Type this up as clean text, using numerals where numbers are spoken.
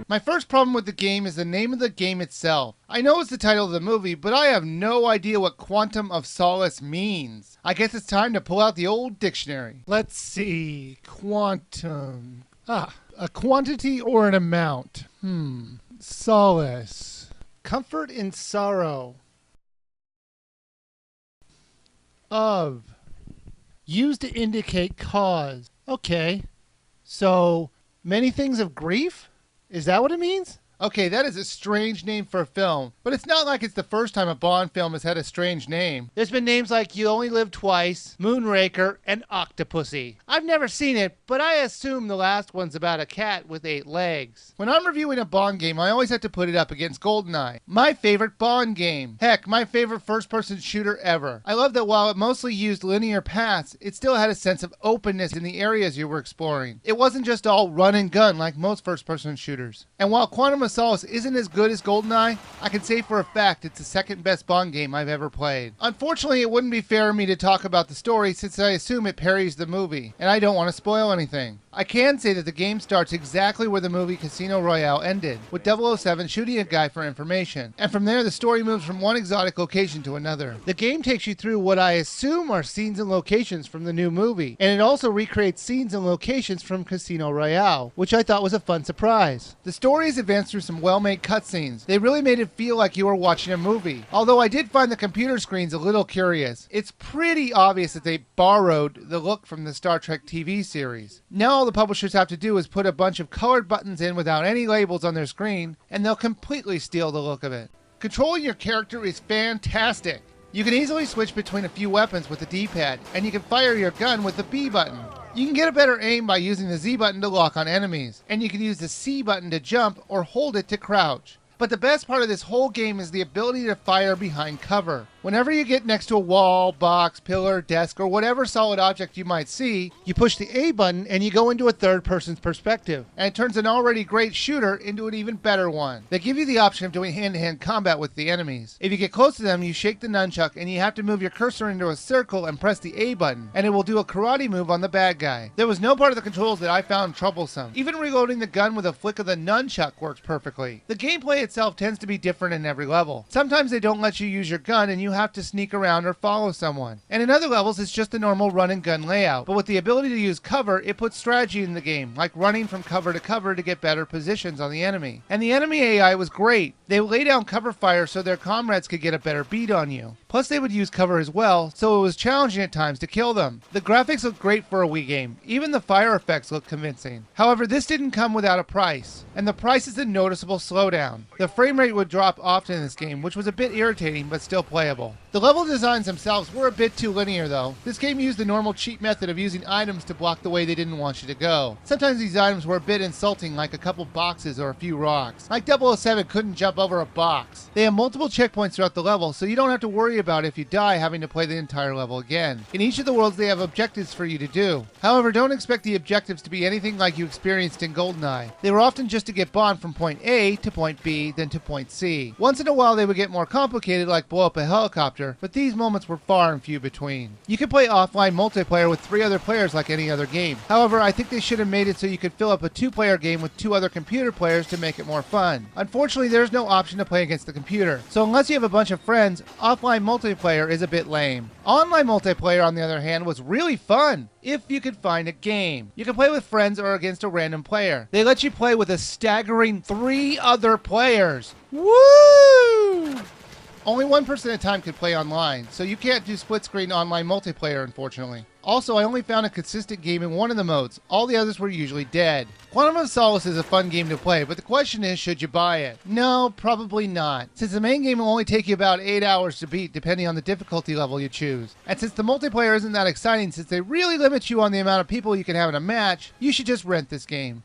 My first problem with the game is the name of the game itself. I know it's the title of the movie, but I have no idea what Quantum of Solace means. I guess it's time to pull out the old dictionary. Let's see. Quantum. A quantity or an amount. Solace. Comfort in sorrow. Of. Used to indicate cause. Okay. So, many things of grief? Is that what it means? Okay, that is a strange name for a film, but it's not like it's the first time a Bond film has had a strange name. There's been names like You Only Live Twice, Moonraker, and Octopussy. I've never seen it, but I assume the last one's about a cat with 8 legs. When I'm reviewing a Bond game, I always have to put it up against GoldenEye, my favorite Bond game. Heck, my favorite first-person shooter ever. I love that while it mostly used linear paths, it still had a sense of openness in the areas you were exploring. It wasn't just all run and gun like most first-person shooters. And while Quantum of Solace isn't as good as GoldenEye, I can say for a fact it's the second best Bond game I've ever played. Unfortunately, it wouldn't be fair of me to talk about the story since I assume it parodies the movie, and I don't want to spoil anything. I can say that the game starts exactly where the movie Casino Royale ended, with 007 shooting a guy for information, and from there the story moves from one exotic location to another. The game takes you through what I assume are scenes and locations from the new movie, and it also recreates scenes and locations from Casino Royale, which I thought was a fun surprise. The story is advanced through some well-made cutscenes. They really made it feel like you were watching a movie, although I did find the computer screens a little curious. It's pretty obvious that they borrowed the look from the Star Trek TV series. Now all the publishers have to do is put a bunch of colored buttons in without any labels on their screen, and they'll completely steal the look of it. Controlling your character is fantastic. You can easily switch between a few weapons with the D-pad, and you can fire your gun with the B button. You can get a better aim by using the Z button to lock on enemies, and you can use the C button to jump or hold it to crouch. But the best part of this whole game is the ability to fire behind cover. Whenever you get next to a wall, box, pillar, desk, or whatever solid object you might see, you push the A button and you go into a third person's perspective. And it turns an already great shooter into an even better one. They give you the option of doing hand-to-hand combat with the enemies. If you get close to them, you shake the nunchuck and you have to move your cursor into a circle and press the A button, and it will do a karate move on the bad guy. There was no part of the controls that I found troublesome. Even reloading the gun with a flick of the nunchuck works perfectly. The gameplay itself tends to be different in every level. Sometimes they don't let you use your gun and you have to sneak around or follow someone. And in other levels it's just a normal run and gun layout, but with the ability to use cover, it puts strategy in the game, like running from cover to cover to get better positions on the enemy. And the enemy AI was great. They would lay down cover fire so their comrades could get a better beat on you. Plus they would use cover as well, so it was challenging at times to kill them. The graphics look great for a Wii game. Even the fire effects look convincing. However, this didn't come without a price, and the price is a noticeable slowdown. The frame rate would drop often in this game, which was a bit irritating but still playable. The level designs themselves were a bit too linear though. This game used the normal cheat method of using items to block the way they didn't want you to go. Sometimes these items were a bit insulting, like a couple boxes or a few rocks. Like 007 couldn't jump over a box. They have multiple checkpoints throughout the level, so you don't have to worry about if you die having to play the entire level again. In each of the worlds they have objectives for you to do. However, don't expect the objectives to be anything like you experienced in GoldenEye. They were often just to get Bond from point A to point B, then to point C. Once in a while they would get more complicated, like blow up a helicopter, but these moments were far and few between. You could play offline multiplayer with 3 other players like any other game. However, I think they should have made it so you could fill up a 2-player game with 2 other computer players to make it more fun. Unfortunately, there's no option to play against the computer, so unless you have a bunch of friends, offline multiplayer is a bit lame. Online multiplayer, on the other hand, was really fun if you could find a game. You can play with friends or against a random player. They let you play with a staggering 3 other players. Woo! Only one person at a time could play online, so you can't do split-screen online multiplayer, unfortunately. Also, I only found a consistent game in one of the modes. All the others were usually dead. Quantum of Solace is a fun game to play, but the question is, should you buy it? No, probably not, since the main game will only take you about 8 hours to beat, depending on the difficulty level you choose. And since the multiplayer isn't that exciting, since they really limit you on the amount of people you can have in a match, you should just rent this game.